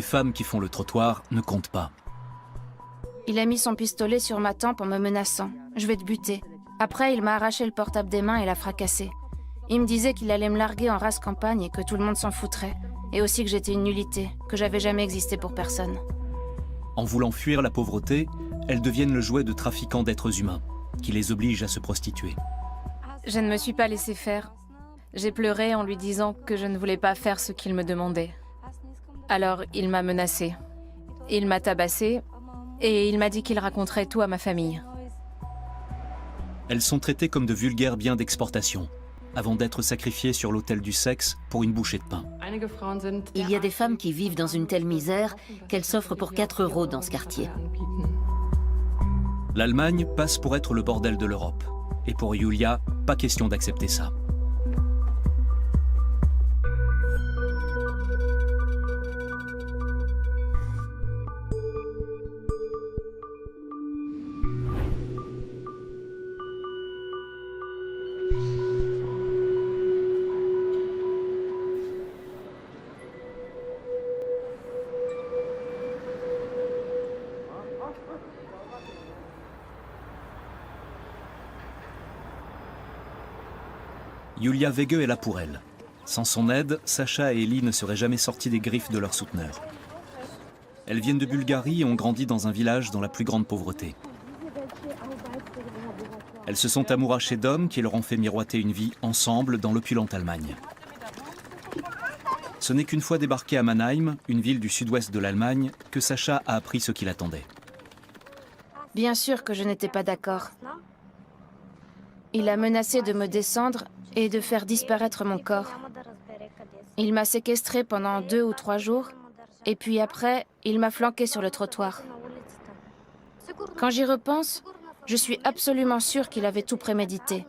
les femmes qui font le trottoir ne comptent pas. Il a mis son pistolet sur ma tempe en me menaçant. Je vais te buter. Après, il m'a arraché le portable des mains et l'a fracassé. Il me disait qu'il allait me larguer en race campagne et que tout le monde s'en foutrait. Et aussi que j'étais une nullité, que j'avais jamais existé pour personne. En voulant fuir la pauvreté, elles deviennent le jouet de trafiquants d'êtres humains, qui les obligent à se prostituer. Je ne me suis pas laissée faire. J'ai pleuré en lui disant que je ne voulais pas faire ce qu'il me demandait. Alors, il m'a menacée. Il m'a tabassée et il m'a dit qu'il raconterait tout à ma famille. Elles sont traitées comme de vulgaires biens d'exportation, avant d'être sacrifiées sur l'autel du sexe pour une bouchée de pain. Il y a des femmes qui vivent dans une telle misère qu'elles s'offrent pour 4 € dans ce quartier. L'Allemagne passe pour être le bordel de l'Europe. Et pour Julia, pas question d'accepter ça. Julia Wege est là pour elle. Sans son aide, Sacha et Ellie ne seraient jamais sortis des griffes de leurs souteneurs. Elles viennent de Bulgarie et ont grandi dans un village dans la plus grande pauvreté. Elles se sont amourachées d'hommes qui leur ont fait miroiter une vie ensemble dans l'opulente Allemagne. Ce n'est qu'une fois débarquée à Mannheim, une ville du sud-ouest de l'Allemagne, que Sacha a appris ce qui l'attendait. Bien sûr que je n'étais pas d'accord. Il a menacé de me descendre et de faire disparaître mon corps. Il m'a séquestrée pendant 2 ou 3 jours, et puis après, il m'a flanquée sur le trottoir. Quand j'y repense, je suis absolument sûre qu'il avait tout prémédité.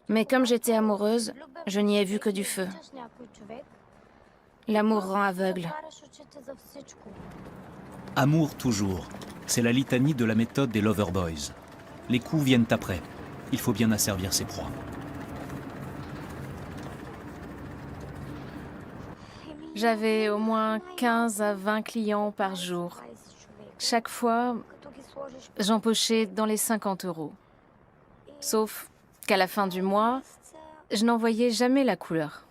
Mais comme j'étais amoureuse, je n'y ai vu que du feu. L'amour rend aveugle. Amour toujours. C'est la litanie de la méthode des lover boys. Les coups viennent après. Il faut bien asservir ses proies. J'avais au moins 15 à 20 clients par jour. Chaque fois, j'empochais dans les 50 €. Sauf qu'à la fin du mois, je n'en voyais jamais la couleur.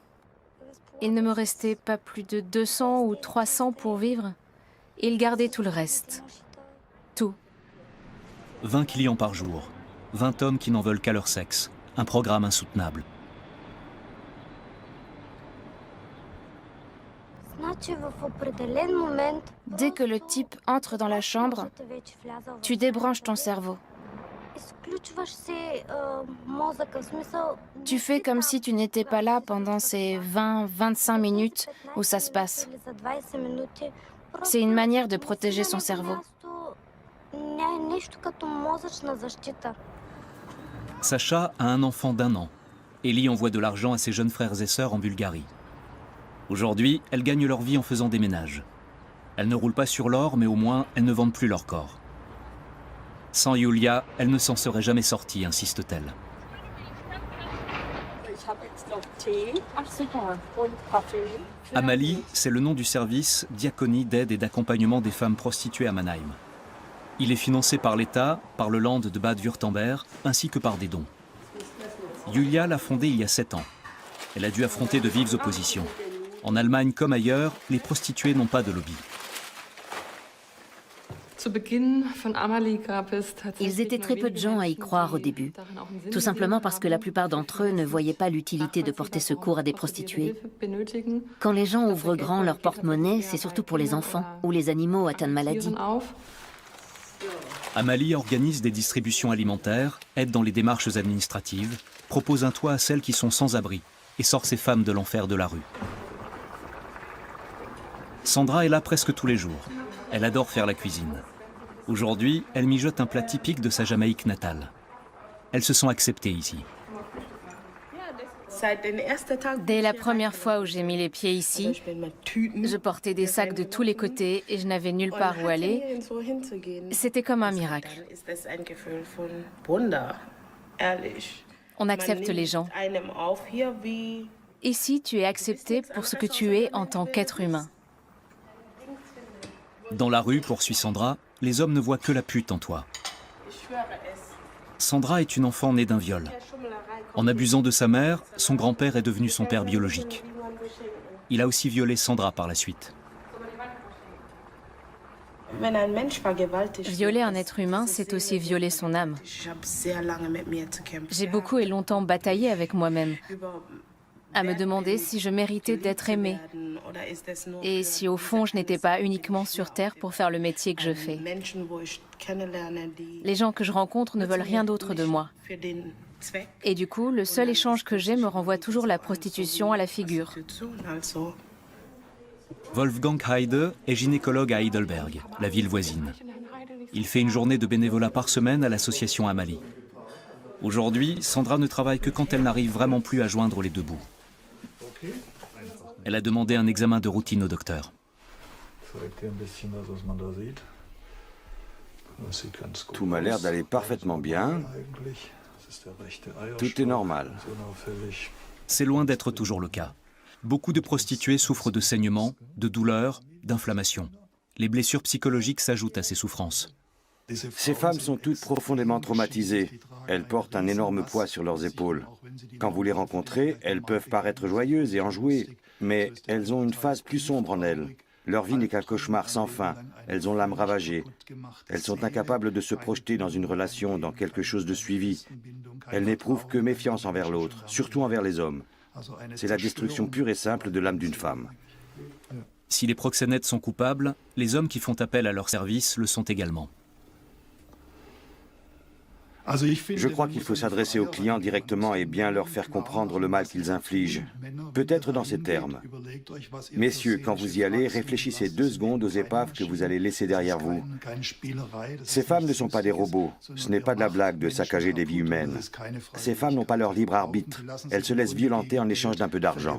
Il ne me restait pas plus de 200 ou 300 pour vivre. Il gardait tout le reste. Tout. 20 clients par jour. 20 hommes qui n'en veulent qu'à leur sexe. Un programme insoutenable. Dès que le type entre dans la chambre, tu débranches ton cerveau. Tu fais comme si tu n'étais pas là pendant ces 20-25 minutes où ça se passe. C'est une manière de protéger son cerveau. Sacha a un enfant d'1 an. Ellie envoie de l'argent à ses jeunes frères et sœurs en Bulgarie. Aujourd'hui, elles gagnent leur vie en faisant des ménages. Elles ne roulent pas sur l'or, mais au moins, elles ne vendent plus leur corps. Sans Julia, elles ne s'en seraient jamais sorties, insiste-t-elle. Amalie, c'est le nom du service diaconie d'aide et d'accompagnement des femmes prostituées à Mannheim. Il est financé par l'État, par le Land de Bade-Württemberg, ainsi que par des dons. Julia l'a fondé il y a 7 ans. Elle a dû affronter de vives oppositions. En Allemagne comme ailleurs, les prostituées n'ont pas de lobby. Ils étaient très peu de gens à y croire au début, tout simplement parce que la plupart d'entre eux ne voyaient pas l'utilité de porter secours à des prostituées. Quand les gens ouvrent grand leur porte-monnaie, c'est surtout pour les enfants ou les animaux atteints de maladies. Amalie organise des distributions alimentaires, aide dans les démarches administratives, propose un toit à celles qui sont sans abri et sort ces femmes de l'enfer de la rue. Sandra est là presque tous les jours. Elle adore faire la cuisine. Aujourd'hui, elle mijote un plat typique de sa Jamaïque natale. Elles se sont acceptées ici. Dès la première fois où j'ai mis les pieds ici, je portais des sacs de tous les côtés et je n'avais nulle part où aller. C'était comme un miracle. On accepte les gens. Ici, tu es accepté pour ce que tu es en tant qu'être humain. Dans la rue, poursuit Sandra, les hommes ne voient que la pute en toi. Sandra est une enfant née d'un viol. En abusant de sa mère, son grand-père est devenu son père biologique. Il a aussi violé Sandra par la suite. Violer un être humain, c'est aussi violer son âme. J'ai beaucoup et longtemps bataillé avec moi-même, à me demander si je méritais d'être aimée et si au fond je n'étais pas uniquement sur Terre pour faire le métier que je fais. Les gens que je rencontre ne veulent rien d'autre de moi. Et du coup, le seul échange que j'ai me renvoie toujours la prostitution à la figure. Wolfgang Heide est gynécologue à Heidelberg, la ville voisine. Il fait une journée de bénévolat par semaine à l'association Amalie. Aujourd'hui, Sandra ne travaille que quand elle n'arrive vraiment plus à joindre les deux bouts. Elle a demandé un examen de routine au docteur. Tout m'a l'air d'aller parfaitement bien. Tout est normal. C'est loin d'être toujours le cas. Beaucoup de prostituées souffrent de saignements, de douleurs, d'inflammations. Les blessures psychologiques s'ajoutent à ces souffrances. Ces femmes sont toutes profondément traumatisées. Elles portent un énorme poids sur leurs épaules. Quand vous les rencontrez, elles peuvent paraître joyeuses et enjouées, mais elles ont une phase plus sombre en elles. Leur vie n'est qu'un cauchemar sans fin. Elles ont l'âme ravagée. Elles sont incapables de se projeter dans une relation, dans quelque chose de suivi. Elles n'éprouvent que méfiance envers l'autre, surtout envers les hommes. C'est la destruction pure et simple de l'âme d'une femme. Si les proxénètes sont coupables, les hommes qui font appel à leur service le sont également. Je crois qu'il faut s'adresser aux clients directement et bien leur faire comprendre le mal qu'ils infligent. Peut-être dans ces termes. Messieurs, quand vous y allez, réfléchissez 2 secondes aux épaves que vous allez laisser derrière vous. Ces femmes ne sont pas des robots. Ce n'est pas de la blague de saccager des vies humaines. Ces femmes n'ont pas leur libre arbitre. Elles se laissent violenter en échange d'un peu d'argent.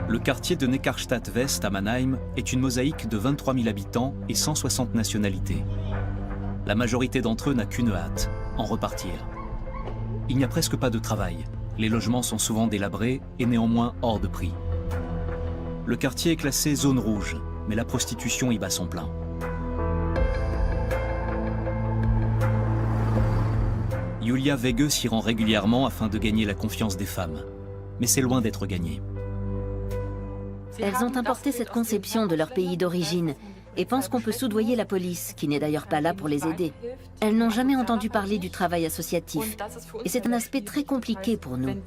Le quartier de Neckarstadt-West à Mannheim est une mosaïque de 23 000 habitants et 160 nationalités. La majorité d'entre eux n'a qu'une hâte, en repartir. Il n'y a presque pas de travail. Les logements sont souvent délabrés et néanmoins hors de prix. Le quartier est classé zone rouge, mais la prostitution y bat son plein. Julia Wege s'y rend régulièrement afin de gagner la confiance des femmes. Mais c'est loin d'être gagné. Elles ont importé cette conception de leur pays d'origine et pensent qu'on peut soudoyer la police, qui n'est d'ailleurs pas là pour les aider. Elles n'ont jamais entendu parler du travail associatif. Et c'est un aspect très compliqué pour nous.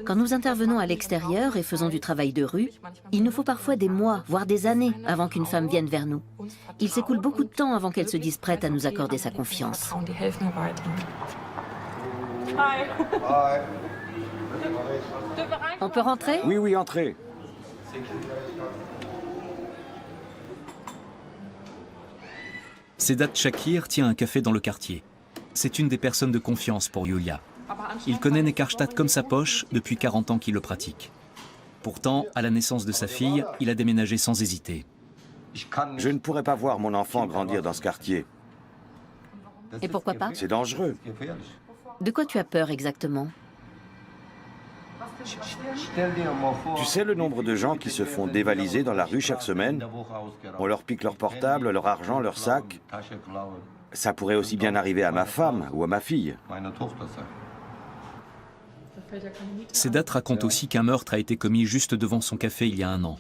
Quand nous intervenons à l'extérieur et faisons du travail de rue, il nous faut parfois des mois, voire des années, avant qu'une femme vienne vers nous. Il s'écoule beaucoup de temps avant qu'elle se dise prête à nous accorder sa confiance. On peut rentrer ? Oui, oui, entrez. Sedat Shakir tient un café dans le quartier. C'est une des personnes de confiance pour Julia. Il connaît Neckarstadt comme sa poche depuis 40 ans qu'il le pratique. Pourtant, à la naissance de sa fille, il a déménagé sans hésiter. Je ne pourrais pas voir mon enfant grandir dans ce quartier. Et pourquoi pas ? C'est dangereux. De quoi tu as peur exactement ? Tu sais le nombre de gens qui se font dévaliser dans la rue chaque semaine? On leur pique leur portable, leur argent, leur sac. Ça pourrait aussi bien arriver à ma femme ou à ma fille. Sedat raconte aussi qu'un meurtre a été commis juste devant son café il y a 1 an.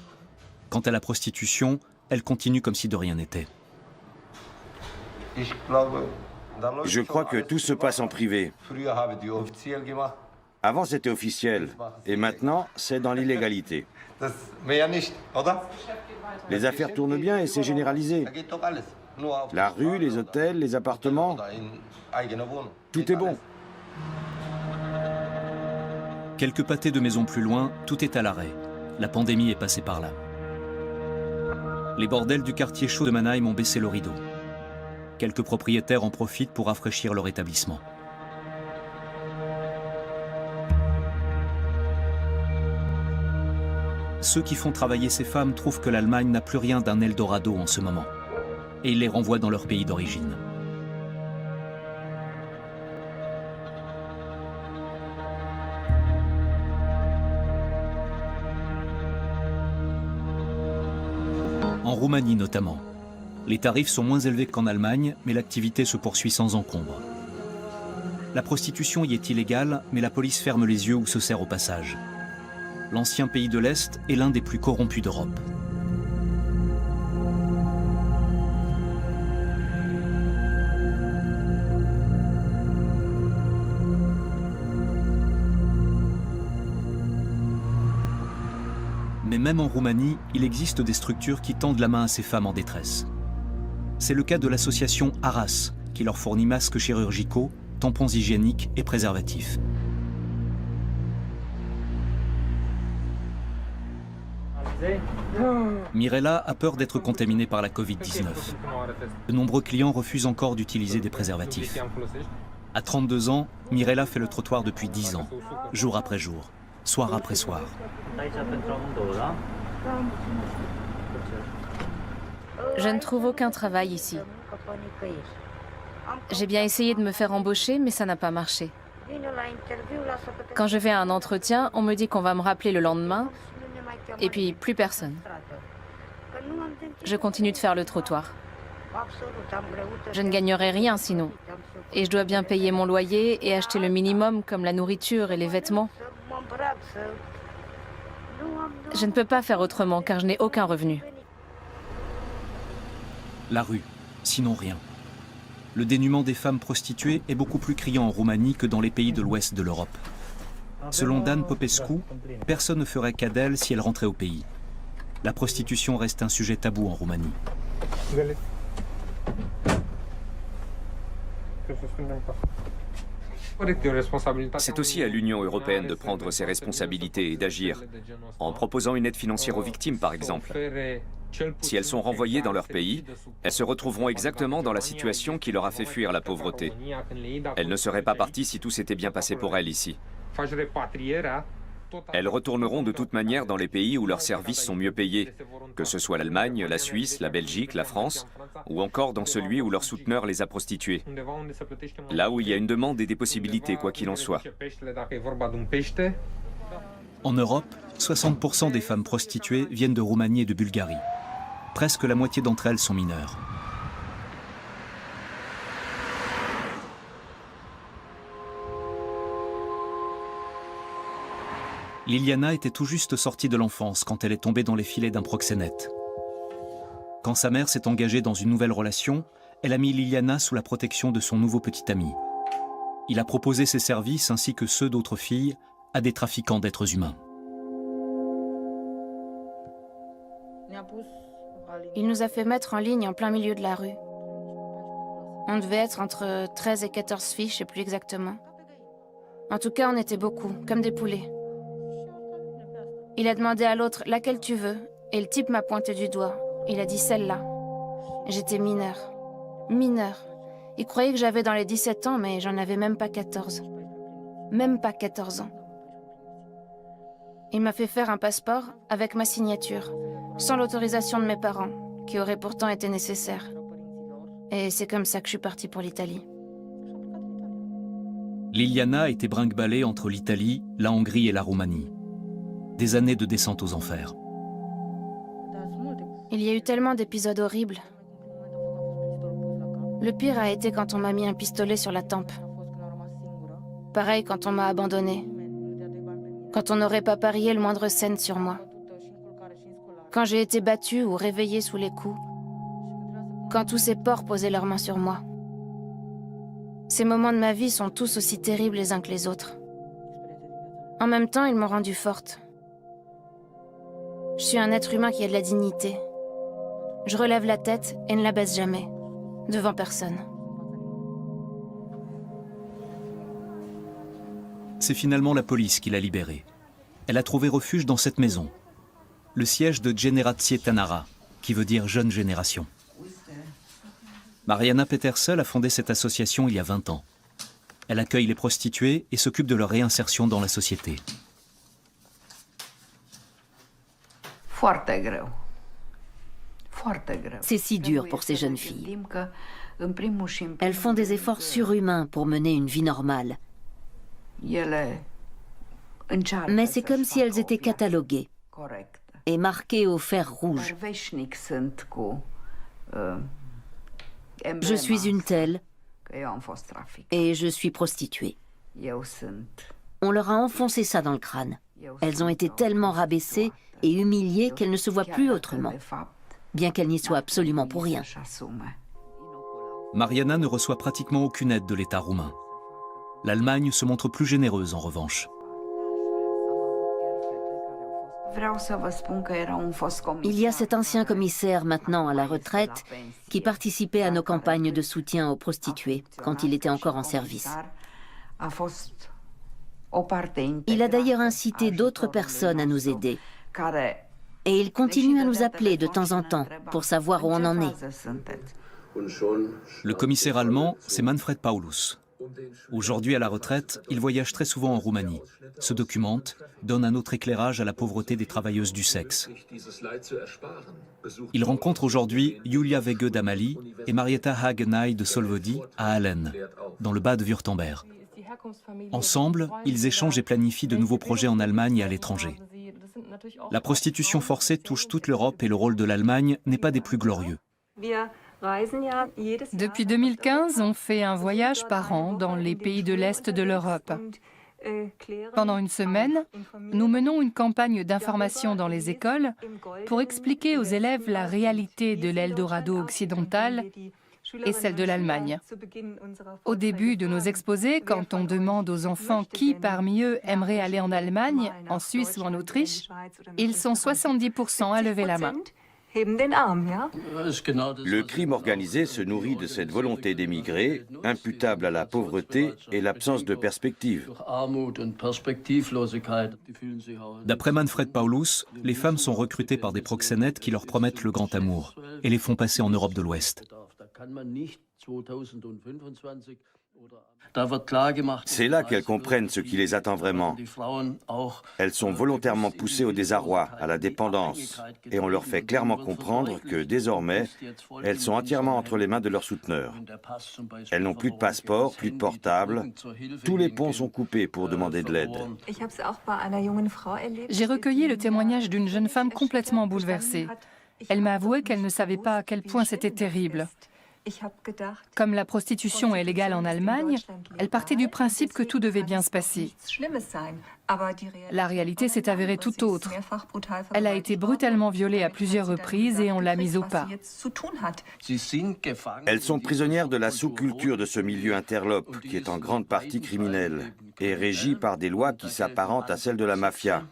Quant à la prostitution, elle continue comme si de rien n'était. Je crois que tout se passe en privé. Avant, c'était officiel. Et maintenant, c'est dans l'illégalité. Les affaires tournent bien et c'est généralisé. La rue, les hôtels, les appartements, tout est bon. Quelques pâtés de maisons plus loin, tout est à l'arrêt. La pandémie est passée par là. Les bordels du quartier chaud de Mannheim ont baissé le rideau. Quelques propriétaires en profitent pour rafraîchir leur établissement. Ceux qui font travailler ces femmes trouvent que l'Allemagne n'a plus rien d'un Eldorado en ce moment. Et ils les renvoient dans leur pays d'origine. Roumanie notamment. Les tarifs sont moins élevés qu'en Allemagne, mais l'activité se poursuit sans encombre. La prostitution y est illégale, mais la police ferme les yeux ou se sert au passage. L'ancien pays de l'Est est l'un des plus corrompus d'Europe. Mais même en Roumanie, il existe des structures qui tendent la main à ces femmes en détresse. C'est le cas de l'association Aras, qui leur fournit masques chirurgicaux, tampons hygiéniques et préservatifs. Mirella a peur d'être contaminée par la Covid-19. De nombreux clients refusent encore d'utiliser des préservatifs. À 32 ans, Mirella fait le trottoir depuis 10 ans, jour après jour, soir après soir. Je ne trouve aucun travail ici. J'ai bien essayé de me faire embaucher, mais ça n'a pas marché. Quand je vais à un entretien, on me dit qu'on va me rappeler le lendemain, et puis plus personne. Je continue de faire le trottoir. Je ne gagnerai rien sinon. Et je dois bien payer mon loyer et acheter le minimum comme la nourriture et les vêtements. Je ne peux pas faire autrement car je n'ai aucun revenu. La rue, sinon rien. Le dénuement des femmes prostituées est beaucoup plus criant en Roumanie que dans les pays de l'ouest de l'Europe. Selon Dan Popescu, personne ne ferait cas d'elle si elle rentrait au pays. La prostitution reste un sujet tabou en Roumanie. C'est aussi à l'Union européenne de prendre ses responsabilités et d'agir, en proposant une aide financière aux victimes, par exemple. Si elles sont renvoyées dans leur pays, elles se retrouveront exactement dans la situation qui leur a fait fuir la pauvreté. Elles ne seraient pas parties si tout s'était bien passé pour elles ici. Elles retourneront de toute manière dans les pays où leurs services sont mieux payés, que ce soit l'Allemagne, la Suisse, la Belgique, la France, ou encore dans celui où leur souteneur les a prostituées. Là où il y a une demande et des possibilités, quoi qu'il en soit. En Europe, 60% des femmes prostituées viennent de Roumanie et de Bulgarie. Presque la moitié d'entre elles sont mineures. Liliana était tout juste sortie de l'enfance quand elle est tombée dans les filets d'un proxénète. Quand sa mère s'est engagée dans une nouvelle relation, elle a mis Liliana sous la protection de son nouveau petit ami. Il a proposé ses services ainsi que ceux d'autres filles à des trafiquants d'êtres humains. Il nous a fait mettre en ligne en plein milieu de la rue. On devait être entre 13 et 14 filles, je ne sais plus exactement. En tout cas, on était beaucoup, comme des poulets. Il a demandé à l'autre laquelle tu veux, et le type m'a pointé du doigt. Il a dit celle-là. J'étais mineure. Mineure. Il croyait que j'avais dans les 17 ans, mais j'en avais même pas 14. Même pas 14 ans. Il m'a fait faire un passeport avec ma signature, sans l'autorisation de mes parents, qui aurait pourtant été nécessaire. Et c'est comme ça que je suis partie pour l'Italie. Liliana a été brinque-ballée entre l'Italie, la Hongrie et la Roumanie. Des années de descente aux enfers. Il y a eu tellement d'épisodes horribles. Le pire a été quand on m'a mis un pistolet sur la tempe. Pareil quand on m'a abandonnée. Quand on n'aurait pas parié le moindre cent sur moi. Quand j'ai été battue ou réveillée sous les coups. Quand tous ces porcs posaient leurs mains sur moi. Ces moments de ma vie sont tous aussi terribles les uns que les autres. En même temps, ils m'ont rendue forte. Je suis un être humain qui a de la dignité. Je relève la tête et ne la baisse jamais, devant personne. C'est finalement la police qui l'a libérée. Elle a trouvé refuge dans cette maison, le siège de Generație Tânără, qui veut dire jeune génération. Mariana Petersel a fondé cette association il y a 20 ans. Elle accueille les prostituées et s'occupe de leur réinsertion dans la société. C'est si dur pour ces jeunes filles. Elles font des efforts surhumains pour mener une vie normale. Mais c'est comme si elles étaient cataloguées. est marquée au fer rouge. Je suis une telle et je suis prostituée. On leur a enfoncé ça dans le crâne. Elles ont été tellement rabaissées et humiliées qu'elles ne se voient plus autrement, bien qu'elles n'y soient absolument pour rien. Mariana ne reçoit pratiquement aucune aide de l'État roumain. L'Allemagne se montre plus généreuse en revanche. Il y a cet ancien commissaire maintenant à la retraite qui participait à nos campagnes de soutien aux prostituées quand il était encore en service. Il a d'ailleurs incité d'autres personnes à nous aider. Et il continue à nous appeler de temps en temps pour savoir où on en est. Le commissaire allemand, c'est Manfred Paulus. Aujourd'hui à la retraite, il voyage très souvent en Roumanie, se documente, donne un autre éclairage à la pauvreté des travailleuses du sexe. Il rencontre aujourd'hui Julia Wege d'Amali et Marietta Hagenay de Solvodi à Allen, dans le Bade-Württemberg. Ensemble, ils échangent et planifient de nouveaux projets en Allemagne et à l'étranger. La prostitution forcée touche toute l'Europe et le rôle de l'Allemagne n'est pas des plus glorieux. Depuis 2015, on fait un voyage par an dans les pays de l'Est de l'Europe. Pendant une semaine, nous menons une campagne d'information dans les écoles pour expliquer aux élèves la réalité de l'Eldorado occidental et celle de l'Allemagne. Au début de nos exposés, quand on demande aux enfants qui parmi eux aimerait aller en Allemagne, en Suisse ou en Autriche, ils sont 70% à lever la main. Le crime organisé se nourrit de cette volonté d'émigrer, imputable à la pauvreté et l'absence de perspective. D'après Manfred Paulus, les femmes sont recrutées par des proxénètes qui leur promettent le grand amour et les font passer en Europe de l'Ouest. C'est là qu'elles comprennent ce qui les attend vraiment. Elles sont volontairement poussées au désarroi, à la dépendance, et on leur fait clairement comprendre que désormais, elles sont entièrement entre les mains de leurs souteneurs. Elles n'ont plus de passeport, plus de portable. Tous les ponts sont coupés pour demander de l'aide. J'ai recueilli le témoignage d'une jeune femme complètement bouleversée. Elle m'a avoué qu'elle ne savait pas à quel point c'était terrible. Comme la prostitution est légale en Allemagne, elle partait du principe que tout devait bien se passer. La réalité s'est avérée tout autre. Elle a été brutalement violée à plusieurs reprises et on l'a mise au pas. Elles sont prisonnières de la sous-culture de ce milieu interlope, qui est en grande partie criminel, et régi par des lois qui s'apparentent à celles de la mafia.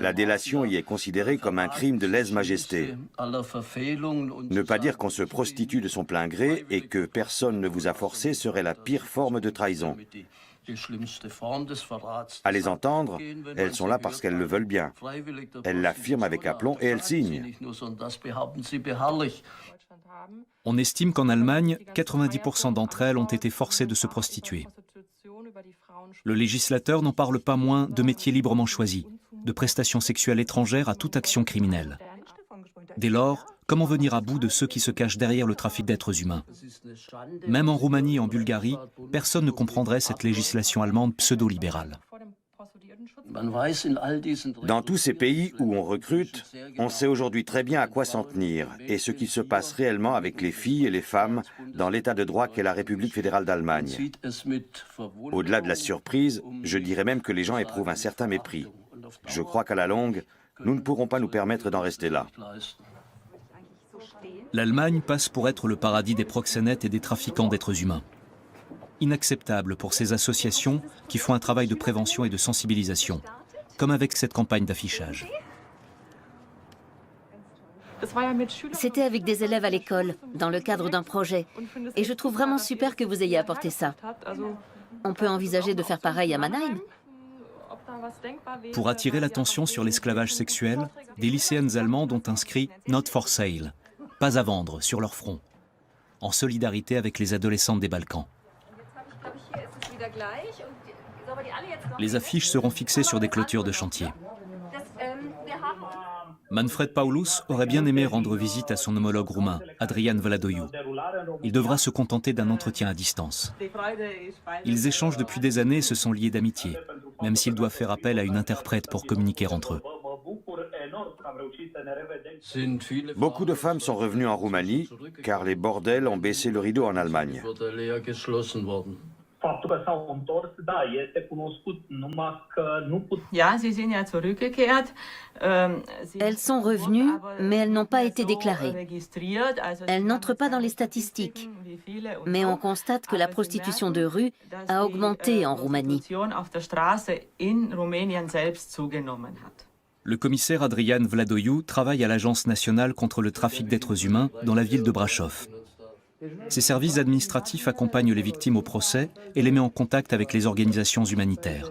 La délation y est considérée comme un crime de lèse-majesté. Ne pas dire qu'on se prostitue de son plein gré et que personne ne vous a forcé serait la pire forme de trahison. À les entendre, elles sont là parce qu'elles le veulent bien. Elles l'affirment avec aplomb et elles signent. On estime qu'en Allemagne, 90% d'entre elles ont été forcées de se prostituer. Le législateur n'en parle pas moins de métiers librement choisis, de prestations sexuelles étrangères à toute action criminelle. Dès lors, comment venir à bout de ceux qui se cachent derrière le trafic d'êtres humains? Même en Roumanie et en Bulgarie, personne ne comprendrait cette législation allemande pseudo-libérale. Dans tous ces pays où on recrute, on sait aujourd'hui très bien à quoi s'en tenir et ce qui se passe réellement avec les filles et les femmes dans l'état de droit qu'est la République fédérale d'Allemagne. Au-delà de la surprise, je dirais même que les gens éprouvent un certain mépris. Je crois qu'à la longue, nous ne pourrons pas nous permettre d'en rester là. L'Allemagne passe pour être le paradis des proxénètes et des trafiquants d'êtres humains. Inacceptable pour ces associations qui font un travail de prévention et de sensibilisation, comme avec cette campagne d'affichage. C'était avec des élèves à l'école, dans le cadre d'un projet. Et je trouve vraiment super que vous ayez apporté ça. On peut envisager de faire pareil à Mannheim? Pour attirer l'attention sur l'esclavage sexuel, des lycéennes allemandes ont inscrit « Not for sale », pas à vendre, sur leur front, en solidarité avec les adolescentes des Balkans. Les affiches seront fixées sur des clôtures de chantier. Manfred Paulus aurait bien aimé rendre visite à son homologue roumain, Adrian Vladoiu. Il devra se contenter d'un entretien à distance. Ils échangent depuis des années et se sont liés d'amitié. même s'ils doivent faire appel à une interprète pour communiquer entre eux. Beaucoup de femmes sont revenues en Roumanie car les bordels ont baissé le rideau en Allemagne. Elles sont revenues, mais elles n'ont pas été déclarées. Elles n'entrent pas dans les statistiques. Mais on constate que la prostitution de rue a augmenté en Roumanie. Le commissaire Adrian Vladoiu travaille à l'Agence nationale contre le trafic d'êtres humains dans la ville de Brașov. Ses services administratifs accompagnent les victimes au procès et les met en contact avec les organisations humanitaires.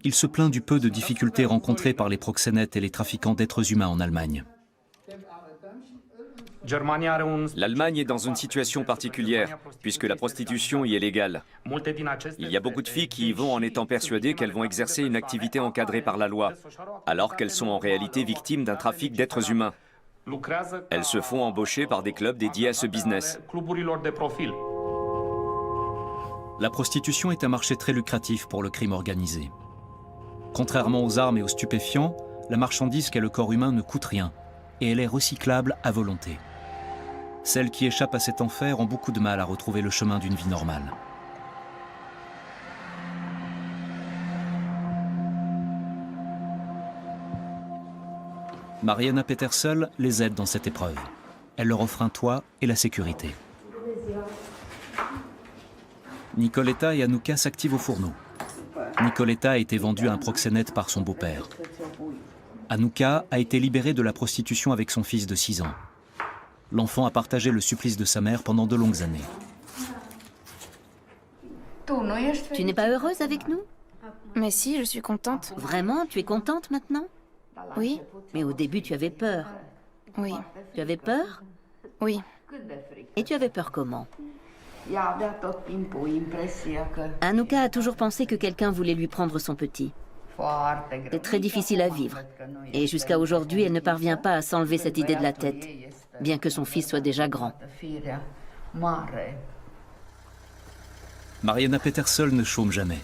Il se plaint du peu de difficultés rencontrées par les proxénètes et les trafiquants d'êtres humains en Allemagne. L'Allemagne est dans une situation particulière, puisque la prostitution y est légale. Il y a beaucoup de filles qui y vont en étant persuadées qu'elles vont exercer une activité encadrée par la loi, alors qu'elles sont en réalité victimes d'un trafic d'êtres humains. Elles se font embaucher par des clubs dédiés à ce business. La prostitution est un marché très lucratif pour le crime organisé. Contrairement aux armes et aux stupéfiants, la marchandise qu'est le corps humain ne coûte rien et elle est recyclable à volonté. Celles qui échappent à cet enfer ont beaucoup de mal à retrouver le chemin d'une vie normale. Mariana Petersel les aide dans cette épreuve. Elle leur offre un toit et la sécurité. Nicoletta et Anouka s'activent au fourneau. Nicoletta a été vendue à un proxénète par son beau-père. Anouka a été libérée de la prostitution avec son fils de 6 ans. L'enfant a partagé le supplice de sa mère pendant de longues années. Tu n'es pas heureuse avec nous? Mais si, je suis contente. Vraiment? Tu es contente maintenant? Oui, Mais au début, tu avais peur. oui, Tu avais peur? oui. Et tu avais peur comment? Anouka a toujours pensé que quelqu'un voulait lui prendre son petit. C'est très difficile à vivre. Et jusqu'à aujourd'hui, elle ne parvient pas à s'enlever cette idée de la tête, bien que son fils soit déjà grand. Mariana Petersel ne chôme jamais.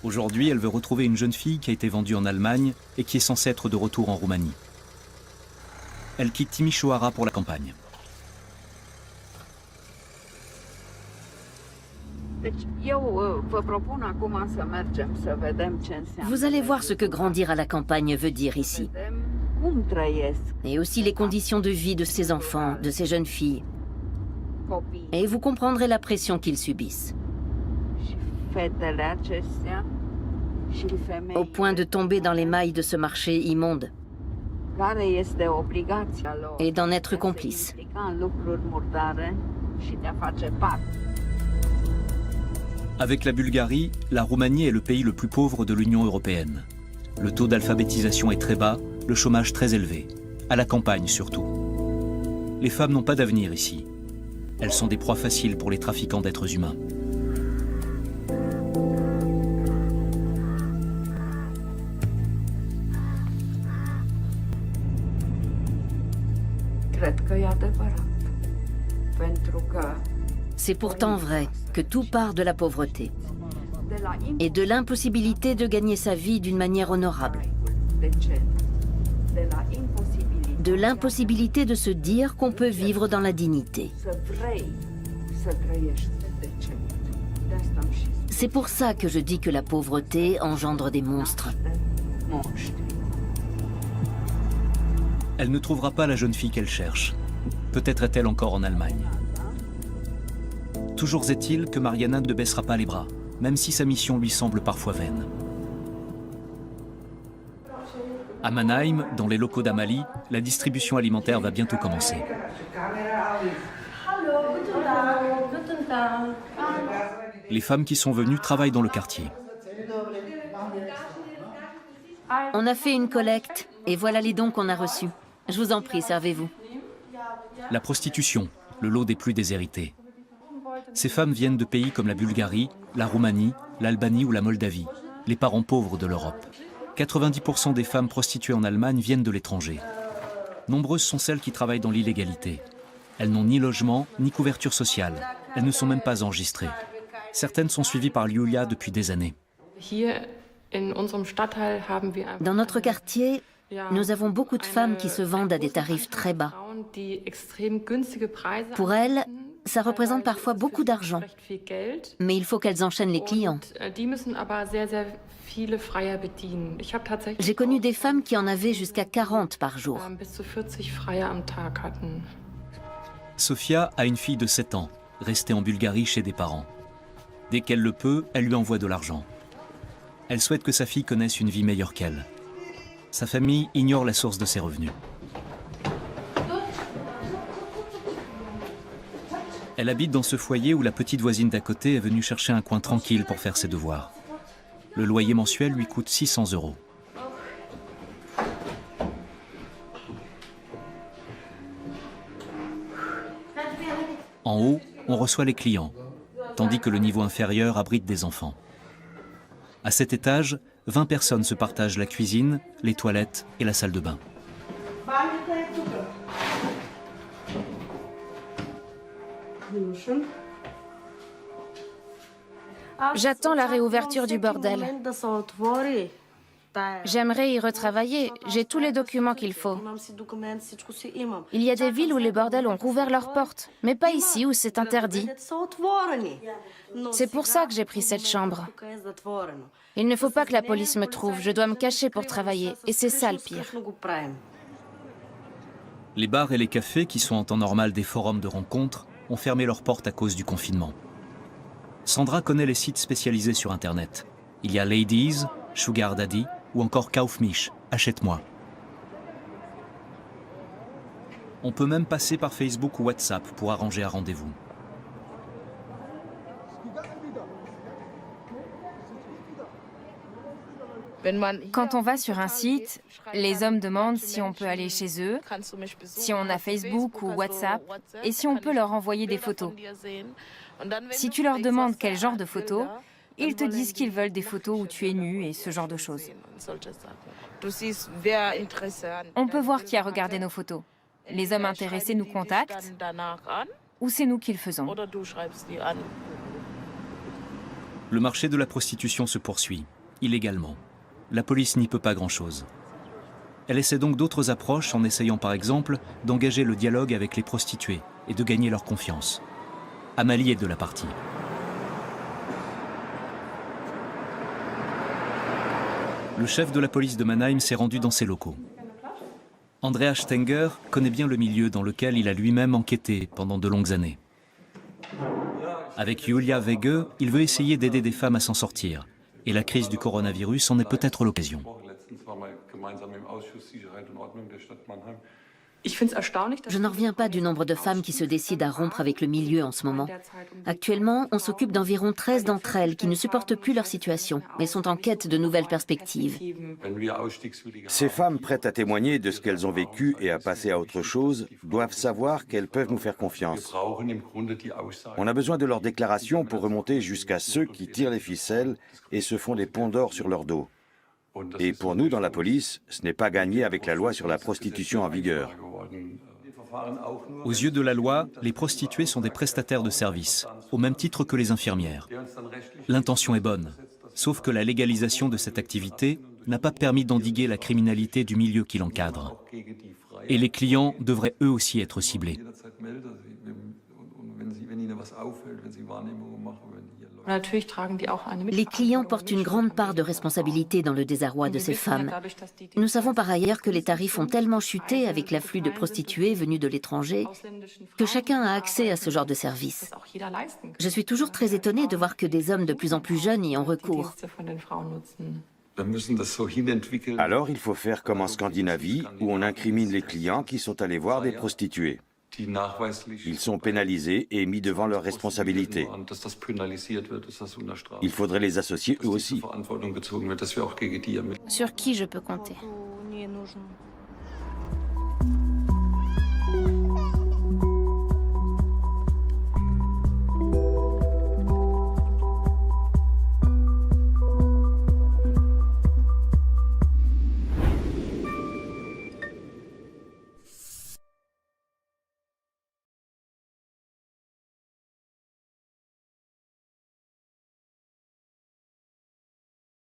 Aujourd'hui, elle veut retrouver une jeune fille qui a été vendue en Allemagne et qui est censée être de retour en Roumanie. Elle quitte Timișoara pour la campagne. Vous allez voir ce que grandir à la campagne veut dire ici. Et aussi les conditions de vie de ces enfants, de ces jeunes filles. Et vous comprendrez la pression qu'ils subissent. Au point de tomber dans les mailles de ce marché immonde. Et d'en être complices. Avec la Bulgarie, la Roumanie est le pays le plus pauvre de l'Union européenne. Le taux d'alphabétisation est très bas, le chômage très élevé. À la campagne surtout. Les femmes n'ont pas d'avenir ici. Elles sont des proies faciles pour les trafiquants d'êtres humains. C'est pourtant vrai que tout part de la pauvreté et de l'impossibilité de gagner sa vie d'une manière honorable. De l'impossibilité de se dire qu'on peut vivre dans la dignité. C'est pour ça que je dis que la pauvreté engendre des monstres. Elle ne trouvera pas la jeune fille qu'elle cherche. Peut-être est-elle encore en Allemagne. Toujours est-il que Mariana ne baissera pas les bras, même si sa mission lui semble parfois vaine. À Mannheim, dans les locaux d'Amalie, la distribution alimentaire va bientôt commencer. Les femmes qui sont venues travaillent dans le quartier. On a fait une collecte et voilà les dons qu'on a reçus. Je vous en prie, servez-vous. La prostitution, le lot des plus déshérités. Ces femmes viennent de pays comme la Bulgarie, la Roumanie, l'Albanie ou la Moldavie, les parents pauvres de l'Europe. 90% des femmes prostituées en Allemagne viennent de l'étranger. Nombreuses sont celles qui travaillent dans l'illégalité. Elles n'ont ni logement, ni couverture sociale. Elles ne sont même pas enregistrées. Certaines sont suivies par Julia depuis des années. Dans notre quartier, nous avons beaucoup de femmes qui se vendent à des tarifs très bas. Pour elles, ça représente parfois beaucoup d'argent, mais il faut qu'elles enchaînent les clients. J'ai connu des femmes qui en avaient jusqu'à 40 par jour. Sofia a une fille de 7 ans, restée en Bulgarie chez des parents. Dès qu'elle le peut, elle lui envoie de l'argent. Elle souhaite que sa fille connaisse une vie meilleure qu'elle. Sa famille ignore la source de ses revenus. Elle habite dans ce foyer où la petite voisine d'à côté est venue chercher un coin tranquille pour faire ses devoirs. Le loyer mensuel lui coûte 600 €. En haut, on reçoit les clients, tandis que le niveau inférieur abrite des enfants. À cet étage, 20 personnes se partagent la cuisine, les toilettes et la salle de bain. J'attends la réouverture du bordel. J'aimerais y retravailler. J'ai tous les documents qu'il faut. Il y a des villes où les bordels ont rouvert leurs portes, mais pas ici où c'est interdit. C'est pour ça que j'ai pris cette chambre. Il ne faut pas que la police me trouve. Je dois me cacher pour travailler. Et c'est ça le pire. Les bars et les cafés, qui sont en temps normal des forums de rencontres, ont fermé leurs portes à cause du confinement. Sandra connaît les sites spécialisés sur Internet. Il y a Ladies, Sugar Daddy ou encore Kaufmisch, achète-moi. On peut même passer par Facebook ou WhatsApp pour arranger un rendez-vous. Quand on va sur un site, les hommes demandent si on peut aller chez eux, si on a Facebook ou WhatsApp, et si on peut leur envoyer des photos. Si tu leur demandes quel genre de photos, ils te disent qu'ils veulent des photos où tu es nu et ce genre de choses. On peut voir qui a regardé nos photos. Les hommes intéressés nous contactent, ou c'est nous qui le faisons. Le marché de la prostitution se poursuit, illégalement. La police n'y peut pas grand-chose. Elle essaie donc d'autres approches en essayant par exemple d'engager le dialogue avec les prostituées et de gagner leur confiance. Amalie est de la partie. Le chef de la police de Mannheim s'est rendu dans ses locaux. Andreas Stenger connaît bien le milieu dans lequel il a lui-même enquêté pendant de longues années. Avec Julia Wege, il veut essayer d'aider des femmes à s'en sortir. Et la crise du coronavirus en est peut-être l'occasion. Je n'en reviens pas du nombre de femmes qui se décident à rompre avec le milieu en ce moment. Actuellement, on s'occupe d'environ 13 d'entre elles qui ne supportent plus leur situation, mais sont en quête de nouvelles perspectives. Ces femmes prêtes à témoigner de ce qu'elles ont vécu et à passer à autre chose doivent savoir qu'elles peuvent nous faire confiance. On a besoin de leurs déclarations pour remonter jusqu'à ceux qui tirent les ficelles et se font des ponts d'or sur leur dos. Et pour nous, dans la police, ce n'est pas gagné avec la loi sur la prostitution en vigueur. Aux yeux de la loi, les prostituées sont des prestataires de services, au même titre que les infirmières. L'intention est bonne, sauf que la légalisation de cette activité n'a pas permis d'endiguer la criminalité du milieu qui l'encadre. Et les clients devraient eux aussi être ciblés. Les clients portent une grande part de responsabilité dans le désarroi de ces femmes. Nous savons par ailleurs que les tarifs ont tellement chuté avec l'afflux de prostituées venues de l'étranger que chacun a accès à ce genre de service. Je suis toujours très étonnée de voir que des hommes de plus en plus jeunes y ont recours. Alors il faut faire comme en Scandinavie, où on incrimine les clients qui sont allés voir des prostituées. Ils sont pénalisés et mis devant leurs responsabilités. Il faudrait les associer eux aussi. Sur qui je peux compter?